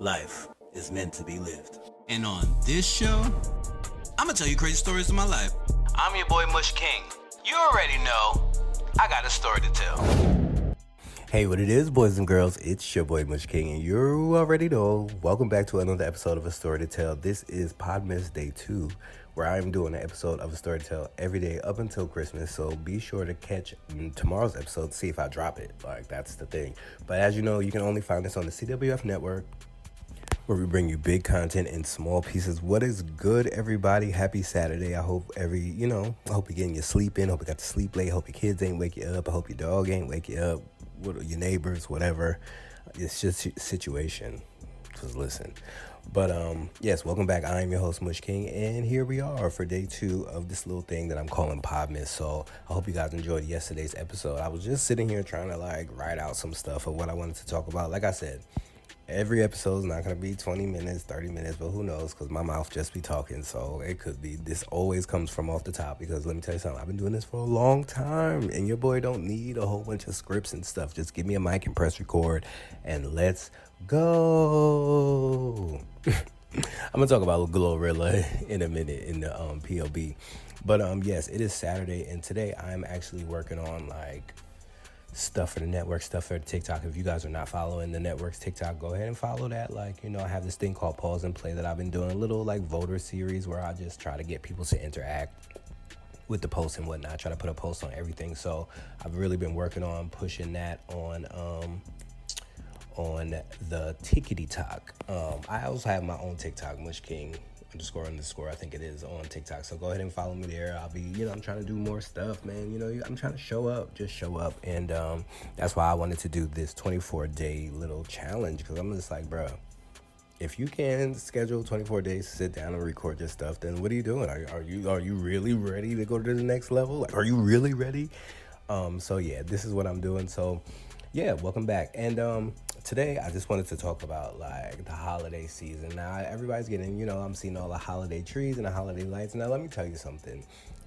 Life is meant to be lived. And on this show, I'm gonna tell you crazy stories of my life. I'm your boy Mush King. You already know, I got a story to tell. Hey, what it is, boys and girls, it's your boy Mush King, and you already know. Welcome back to another episode of A Story to Tell. This is Podmas Day 2, where I am doing an episode of A Story to Tell every day up until Christmas, so be sure to catch tomorrow's episode to see if I drop it. Like, that's the thing. But as you know, you can only find this on the CWF network, where we bring you big content in small pieces. What is good, everybody? Happy Saturday. I hope I hope you're getting your sleep in. Hope you got to sleep late. Hope your kids ain't wake you up. I hope your dog ain't wake you up. Your neighbors, whatever. It's just a situation. Just listen. But yes, welcome back. I am your host, Mush King, and here we are for day 2 of this little thing that I'm calling Podmas. So I hope you guys enjoyed yesterday's episode. I was just sitting here trying to write out some stuff of what I wanted to talk about. Like I said, every episode is not going to be 20 minutes, 30 minutes, but who knows, because my mouth just be talking, so it could be. This always comes from off the top, because let me tell you something, I've been doing this for a long time, and your boy don't need a whole bunch of scripts and stuff. Just give me a mic and press record, and let's go. I'm going to talk about Glorilla in a minute in the POB, but yes, it is Saturday, and today I'm actually working on stuff for the network, stuff for TikTok. If you guys are not following the network's TikTok, go ahead and follow that. I have this thing called Pause and Play that I've been doing, a little voter series where I just try to get people to interact with the posts and whatnot. I try to put a post on everything. So I've really been working on pushing that on the Tickety Talk. I also have my own TikTok, Mush King __, I think it is, on TikTok. So go ahead and follow me there. I'll be, I'm trying to do more stuff, man. I'm trying to show up, just show up. And that's why I wanted to do this 24-day little challenge, because I'm just bro, if you can schedule 24 days to sit down and record your stuff, then what are you doing? Are you really ready to go to the next level? Are you really ready? So yeah, this is what I'm doing. So yeah, welcome back. And today I just wanted to talk about the holiday season. Now everybody's getting, I'm seeing all the holiday trees and the holiday lights. Now let me tell you something.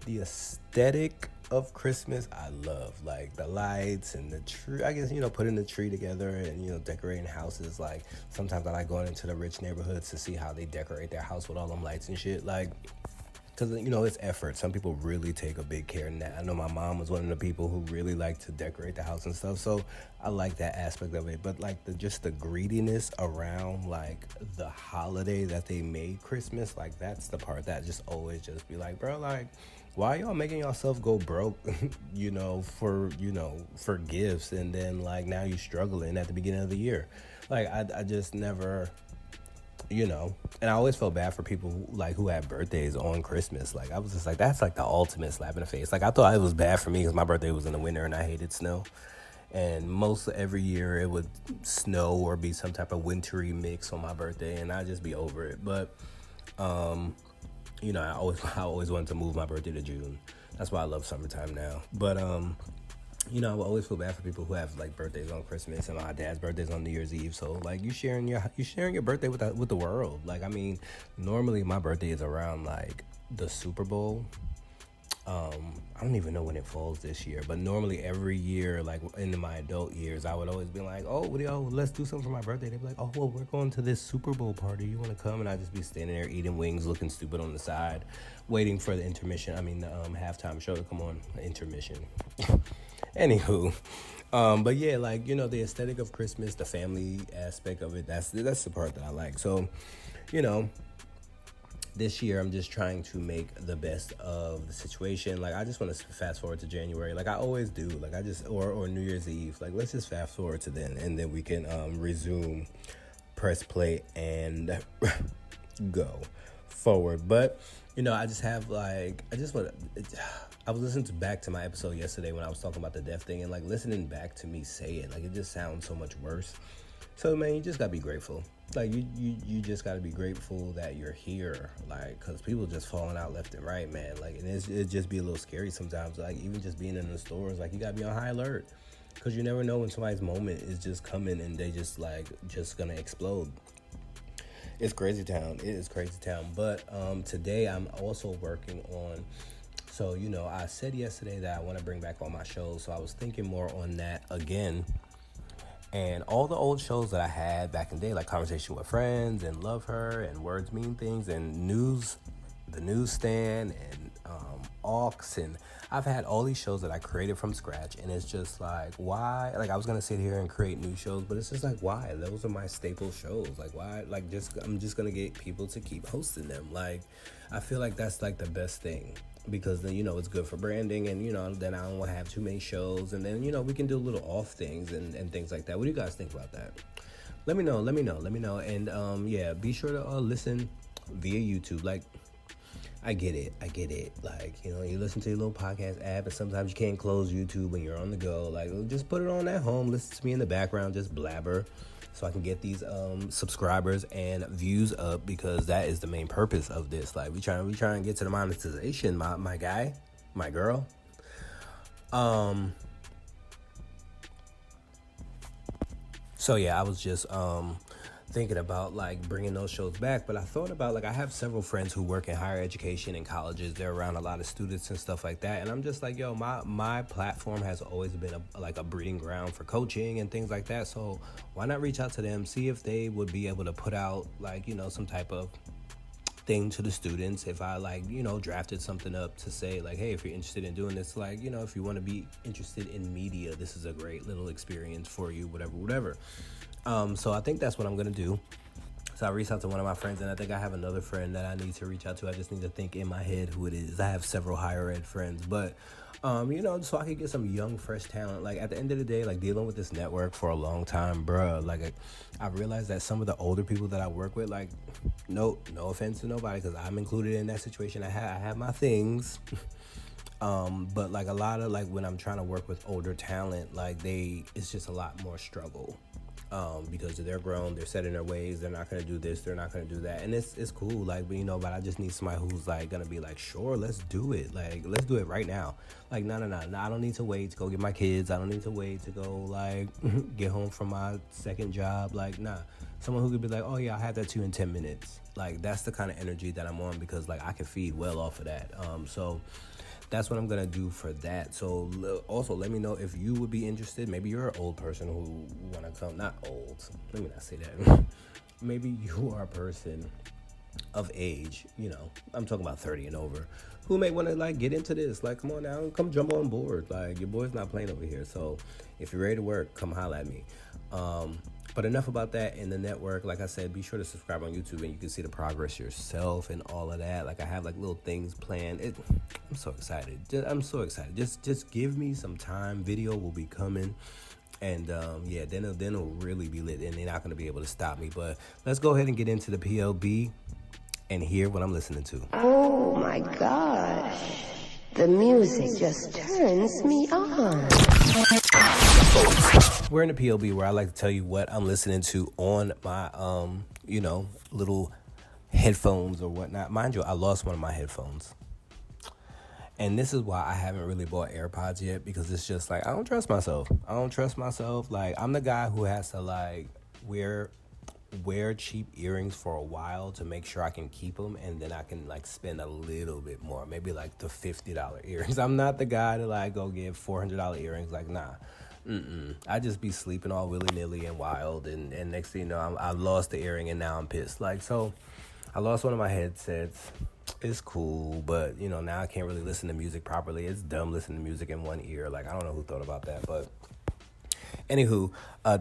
The aesthetic of Christmas, I love. The lights and the tree. I guess, putting the tree together and, decorating houses. Sometimes I like going into the rich neighborhoods to see how they decorate their house with all them lights and shit. Because, it's effort. Some people really take a big care in that. I know my mom was one of the people who really liked to decorate the house and stuff. So I like that aspect of it. But just the greediness around the holiday that they made Christmas, that's the part that just always just be bro, why y'all making yourself go broke, for gifts, and then now you struggling at the beginning of the year. I just never, and I always felt bad for people who had birthdays on Christmas. I was just that's the ultimate slap in the face. I thought it was bad for me because my birthday was in the winter and I hated snow. And most every year it would snow or be some type of wintry mix on my birthday, and I'd just be over it. But, I always wanted to move my birthday to June. That's why I love summertime now. But, I always feel bad for people who have birthdays on Christmas, and my dad's birthday's on New Year's Eve. So you sharing your birthday with the world. Normally my birthday is around the Super Bowl. I don't even know when it falls this year, but normally every year, in my adult years, I would always be let's do something for my birthday. They'd be well, we're going to this Super Bowl party. You want to come? And I'd just be standing there eating wings, looking stupid on the side, waiting for the intermission. The halftime show to come on. Intermission. Anywho, but yeah, the aesthetic of Christmas, the family aspect of it, that's the part that I like. So, this year I'm just trying to make the best of the situation. I just want to fast forward to January, I always do. Or New Year's Eve. Let's just fast forward to then, and then we can resume, press play, and go forward. But I just have I was listening back to my episode yesterday when I was talking about the death thing, and listening back to me say it, it just sounds so much worse. So man, you just gotta be grateful. You just gotta be grateful that you're here, cause people just falling out left and right, man. And it just be a little scary sometimes. Even just being in the stores, you gotta be on high alert, cause you never know when somebody's moment is just coming and they just gonna explode. It's crazy town. It is crazy town. But today I'm also working on. So I said yesterday that I want to bring back all my shows. So I was thinking more on that again. And all the old shows that I had back in the day, like Conversation with Friends and Love Her and Words Mean Things and The Newsstand and Aux, and I've had all these shows that I created from scratch, and it's just like, why? Like, I was gonna sit here and create new shows, but it's just like, why? Those are my staple shows. Like, why? Like, I'm just gonna get people to keep hosting them. Like, I feel like that's like the best thing, because then, it's good for branding, and then I don't have too many shows, and then we can do little off things and things like that. What do you guys think about that? Let me know, and yeah, be sure to listen via YouTube. Like, I get it. Like, you listen to your little podcast app, and sometimes you can't close YouTube when you're on the go. Like, just put it on at home, listen to me in the background, just blabber, so I can get these subscribers and views up, because that is the main purpose of this. Like, we trying to get to the monetization, my guy, my girl. So yeah, I was just thinking about like bringing those shows back, but I thought about, like, I have several friends who work in higher education and colleges. They're around a lot of students and stuff like that, and I'm just like, yo, my platform has always been a breeding ground for coaching and things like that. So why not reach out to them, see if they would be able to put out, like, some type of thing to the students. If I, like, drafted something up to say, like, hey, if you're interested in doing this, like, if you want to be interested in media, this is a great little experience for you, whatever. So I think that's what I'm going to do. So I reached out to one of my friends, and I think I have another friend that I need to reach out to. I just need to think in my head who it is. I have several higher ed friends, but, so I could get some young, fresh talent. Like, at the end of the day, like, dealing with this network for a long time, bruh, like, I realized that some of the older people that I work with, like, no offense to nobody, because I'm included in that situation. I have my things. But, like, a lot of, like, when I'm trying to work with older talent, like, it's just a lot more struggle. Because they're grown, they're set in their ways, they're not going to do this, they're not going to do that, and it's cool, like, but I just need somebody who's, like, going to be like, sure, let's do it, like, let's do it right now. Like, no, I don't need to wait to go get my kids, I don't need to wait to go, like, get home from my second job, like, nah, someone who could be like, oh yeah, I'll have that to you in 10 minutes, like, that's the kind of energy that I'm on, because, like, I can feed well off of that, so that's what I'm going to do for that. So also let me know if you would be interested. Maybe you're an old person who want to come. Not old. Let me not say that. Maybe you are a person of age, I'm talking about 30 and over, who may want to, like, get into this. Like, come on now, come jump on board. Like, your boy's not playing over here. So if you're ready to work, come holla at me. But enough about that in the network. Like I said, be sure to subscribe on YouTube, and you can see the progress yourself and all of that. Like, I have, like, little things planned. I'm so excited. Just give me some time. Video will be coming. And, yeah, then it'll really be lit, and they're not going to be able to stop me. But let's go ahead and get into the PLB and hear what I'm listening to. Oh, my gosh. The music just turns me on. We're in the PLB, where I like to tell you what I'm listening to on my, little headphones or whatnot. Mind you, I lost one of my headphones. And this is why I haven't really bought AirPods yet, because it's just like, I don't trust myself. Like, I'm the guy who has to, like, wear cheap earrings for a while to make sure I can keep them, and then I can, like, spend a little bit more, maybe like the $50 earrings. I'm not the guy to, like, go get $400 earrings. Like, nah. I just be sleeping all willy-nilly and wild, and next thing you know, I lost the earring, and now I'm pissed. Like, so I lost one of my headsets. It's cool, but, now I can't really listen to music properly. It's dumb listening to music in one ear. Like, I don't know who thought about that, but anywho,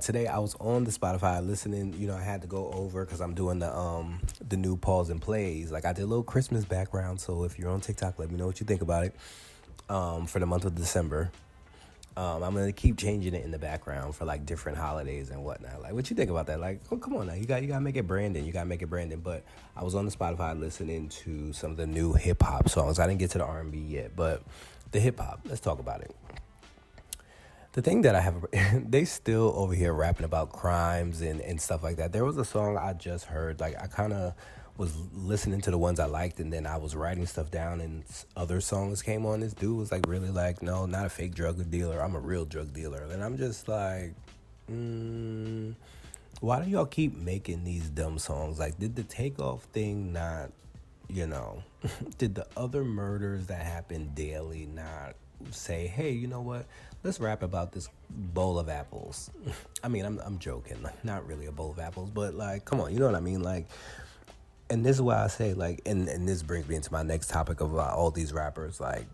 today I was on the Spotify listening. I had to go over, because I'm doing the new pause and plays. Like, I did a little Christmas background, so if you're on TikTok, let me know what you think about it, for the month of December. I'm going to keep changing it in the background for, like, different holidays and whatnot. Like, what you think about that? Like, oh, come on now. You got to make it branding. But I was on the Spotify listening to some of the new hip-hop songs. I didn't get to the R&B yet, but the hip-hop, let's talk about it. The thing that I have, they still over here rapping about crimes and stuff like that. There was a song I just heard. Like, I kind of was listening to the ones I liked, and then I was writing stuff down, and other songs came on. This dude was, like, really like, no, not a fake drug dealer. I'm a real drug dealer. And I'm just like, why do y'all keep making these dumb songs? Like, did the Takeoff thing not, did the other murders that happen daily not say, hey, you know what? let's rap about this bowl of apples. I mean, I'm joking, like, not really a bowl of apples, but like, come on, you know what I mean? Like, and this is why I say, like, and this brings me into my next topic about all these rappers, like,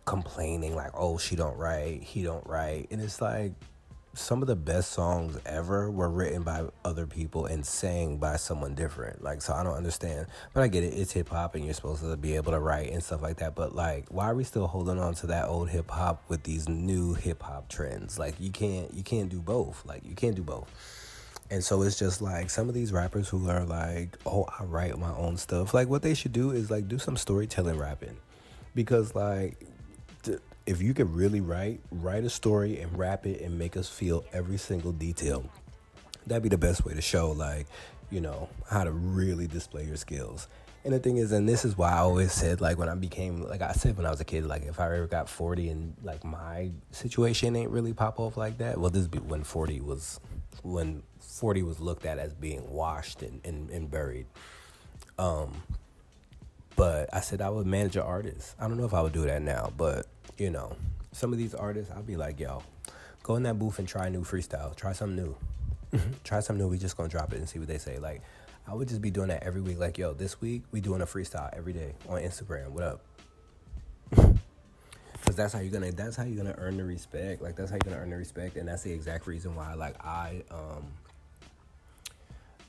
complaining, like, oh, she don't write, he don't write. And it's like, some of the best songs ever were written by other people and sang by someone different. Like, so I don't understand. But I get it. It's hip-hop, and you're supposed to be able to write and stuff like that. But, like, why are we still holding on to that old hip-hop with these new hip-hop trends? Like, you can't do both. Like, you can't do both. And so it's just like some of these rappers who are like, oh, I write my own stuff. Like, what they should do is, like, do some storytelling rapping. Because, like, if you could really write a story and rap it and make us feel every single detail, that'd be the best way to show, like, you know, how to really display your skills. And the thing is, and this is why I always said, like, when I became, like I said when I was a kid, like, if I ever got 40 and, like, my situation ain't really pop off like that, well, this be when 40 was looked at as being washed and buried. But I said I would manage an artist. I don't know if I would do that now, but, you know, some of these artists, I'll be like, yo, go in that booth and try a new freestyle. Try something new. Try something new. We just gonna drop it and see what they say. Like, I would just be doing that every week. Like, yo, this week we doing a freestyle every day on Instagram. What up? Because that's how you're gonna earn the respect. Like, that's how you're gonna earn the respect, and that's the exact reason why, like, I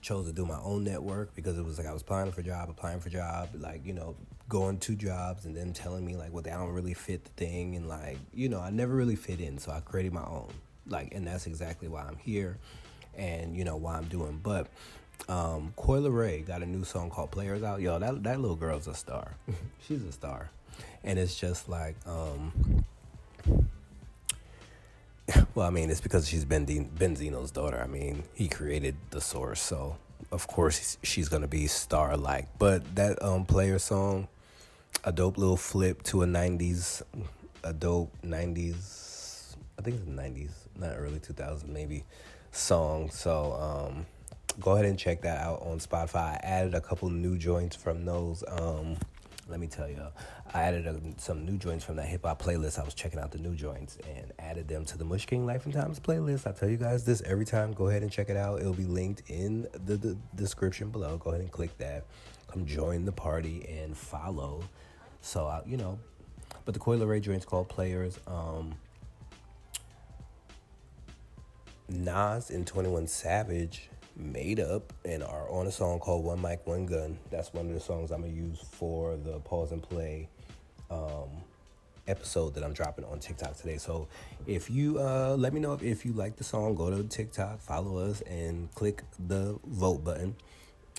chose to do my own network, because it was like I was applying for job, like, you know, going to jobs and then telling me, like, well, they don't really fit the thing, and, like, you know, I never really fit in, so I created my own, like, and that's exactly why I'm here, and, you know, why I'm doing. But Coi Leray got a new song called Players out. Yo, that little girl's a star. She's a star. And it's just like, well, I mean, it's because she's Benzino's daughter. I mean, he created the source, so of course she's gonna be star-like. But that Player song, a dope little flip to a dope 90s, I think it's the 90s, not early 2000s maybe, song. So go ahead and check that out on Spotify. I added a couple new joints from those. Let me tell you, I added some new joints from that hip-hop playlist. I was checking out the new joints and added them to the Mush King Life and Times playlist. I tell you guys this every time. Go ahead and check it out. It'll be linked in the description below. Go ahead and click that. Come join the party and follow. So, you know, but the Coi Leray joint's called Players. Nas and 21 Savage made up and are on a song called One Mic, One Gun. That's one of the songs I'm going to use for the Pause and Play episode that I'm dropping on TikTok today. So if you let me know if you like the song, go to TikTok, follow us, and click the vote button.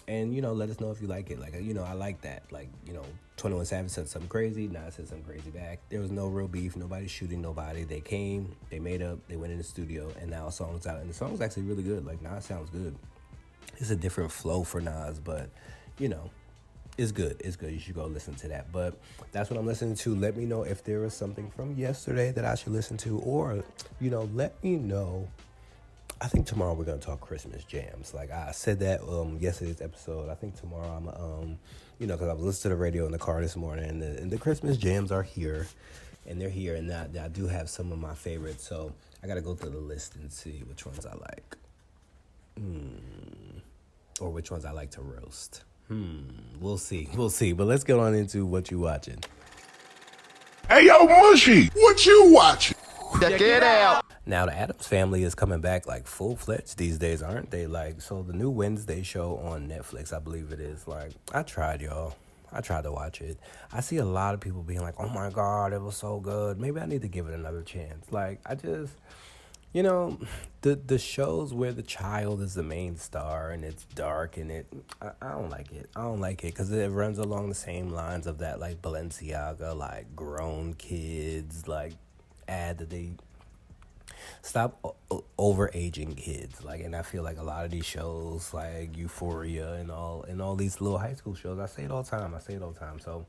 And, you know, let us know if you like it. Like, you know, I like that. Like, you know, 21 Savage said something crazy. Nas said something crazy back. There was no real beef. Nobody's shooting nobody. They came, they made up, they went in the studio, and now a song's out. And the song's actually really good. Like, Nas sounds good. It's a different flow for Nas, but, you know, it's good. It's good. You should go listen to that. But that's what I'm listening to. Let me know if there was something from yesterday that I should listen to. Or, you know, let me know. I think tomorrow we're going to talk Christmas jams. Like I said that yesterday's episode. I think tomorrow I'm, you know, because I was listening to the radio in the car this morning, and the Christmas jams are here, and they're here, and I do have some of my favorites. So I got to go through the list and see which ones I like. Or which ones I like to roast. We'll see. But let's get on into what you watching. Hey, yo, Mushy, what you watching? Check it out. Now, the Addams Family is coming back like full-fledged these days, aren't they? Like, so the new Wednesday show on Netflix, I believe it is. Like, I tried, y'all. I tried to watch it. I see a lot of people being like, oh, my God, it was so good. Maybe I need to give it another chance. Like, I just, you know, the shows where the child is the main star and it's dark and I don't like it. I don't like it because it runs along the same lines of that, like, Balenciaga, like, grown kids, like, ad that they stop over-aging kids. Like, and I feel like a lot of these shows, like Euphoria and all these little high school shows, I say it all the time. So,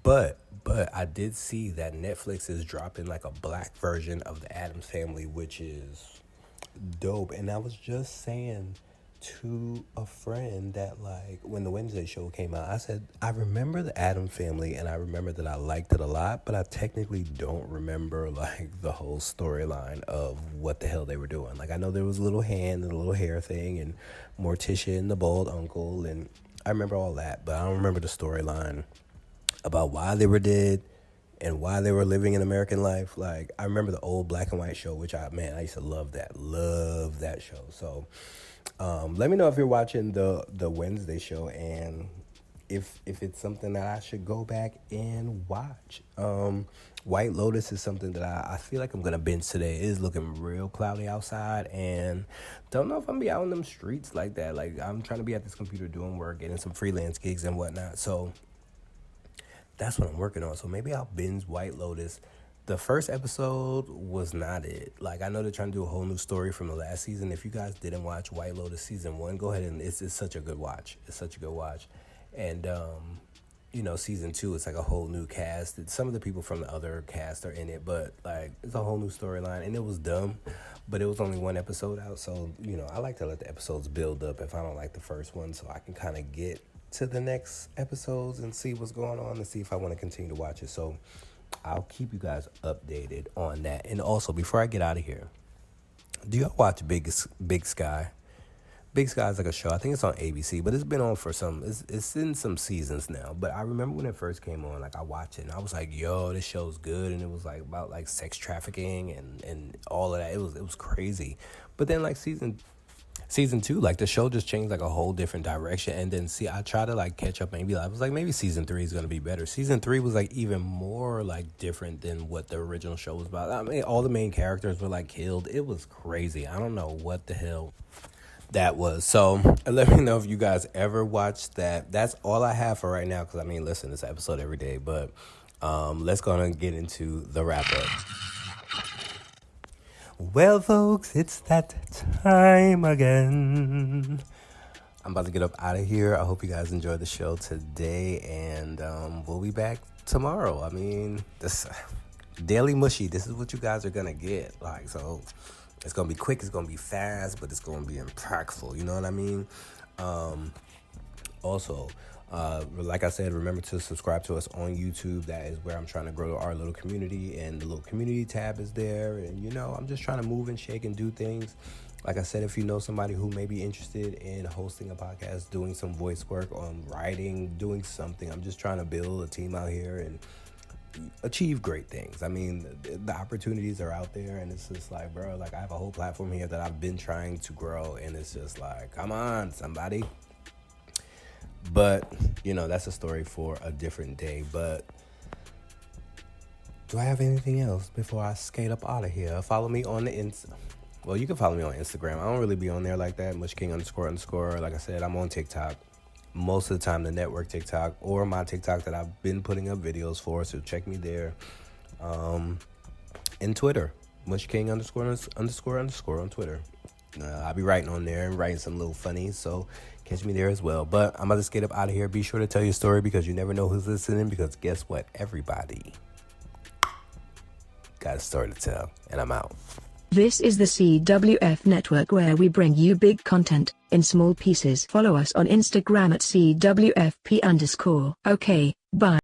but I did see that Netflix is dropping like a black version of the Addams Family, which is dope. And I was just saying to a friend that, like, when the Wednesday show came out, I said, I remember the Addams Family and I remember that I liked it a lot, but I technically don't remember, like, the whole storyline of what the hell they were doing. Like, I know there was a little hand and a little hair thing and Morticia and the bald uncle, and I remember all that, but I don't remember the storyline about why they were dead and why they were living an American life. Like, I remember the old black and white show, which I used to love that show. So, let me know if you're watching the Wednesday show and if it's something that I should go back and watch. White Lotus is something that I feel like I'm gonna binge today. It is looking real cloudy outside, and don't know if I'm gonna be out in them streets like that. Like, I'm trying to be at this computer doing work, getting some freelance gigs and whatnot. So that's what I'm working on. So maybe I'll binge White Lotus. The first episode was not it. Like, I know they're trying to do a whole new story from the last season. If you guys didn't watch White Lotus season 1, go ahead, and it's such a good watch. It's such a good watch. And, season 2, it's like a whole new cast. Some of the people from the other cast are in it, but, like, it's a whole new storyline. And it was dumb, but it was only one episode out. So, I like to let the episodes build up if I don't like the first one, so I can kind of get to the next episodes and see what's going on and see if I want to continue to watch it. So I'll keep you guys updated on that. And also, before I get out of here, do y'all watch Big Sky? Big Sky is like a show. I think it's on ABC, but it's been on for it's in some seasons now. But I remember when it first came on, like, I watched it and I was like, yo, this show's good. And it was like about like sex trafficking and all of that. It was crazy. But then, like, season 2, like, the show just changed like a whole different direction. And then I tried to like catch up, maybe I was like, maybe season 3 is gonna be better. Season 3 was like even more like different than what the original show was about. I mean, all the main characters were like killed. It was crazy. I don't know what the hell that was. So let me know if you guys ever watched that. That's all I have for right now, because I mean, listen, it's an episode every day. But let's go on and get into the wrap up. Well, folks, it's that time again. I'm about to get up out of here. I hope you guys enjoyed the show today, and we'll be back tomorrow. I mean, this Daily Mushy, this is what you guys are going to get. Like, so it's going to be quick, it's going to be fast, but it's going to be impactful. You know what I mean? Also, like I said, remember to subscribe to us on YouTube. That is where I'm trying to grow our little community, and the little community tab is there. And, I'm just trying to move and shake and do things. Like I said, if you know somebody who may be interested in hosting a podcast, doing some voice work, on writing, doing something, I'm just trying to build a team out here and achieve great things. I mean, the opportunities are out there, and it's just like, bro, like, I have a whole platform here that I've been trying to grow, and it's just like, come on, somebody. But, that's a story for a different day. But do I have anything else before I skate up out of here? Follow me on the well, you can follow me on Instagram. I don't really be on there like that. MushKing__. Like I said, I'm on TikTok. Most of the time, the network TikTok or my TikTok that I've been putting up videos for. So check me there. And Twitter, MushKing___ on Twitter. I'll be writing on there and writing some little funnies. So catch me there as well. But I'm about to skate up out of here. Be sure to tell your story, because you never know who's listening. Because guess what? Everybody got a story to tell. And I'm out. This is the CWF network, where we bring you big content in small pieces. Follow us on Instagram at CWFP_. Okay, bye.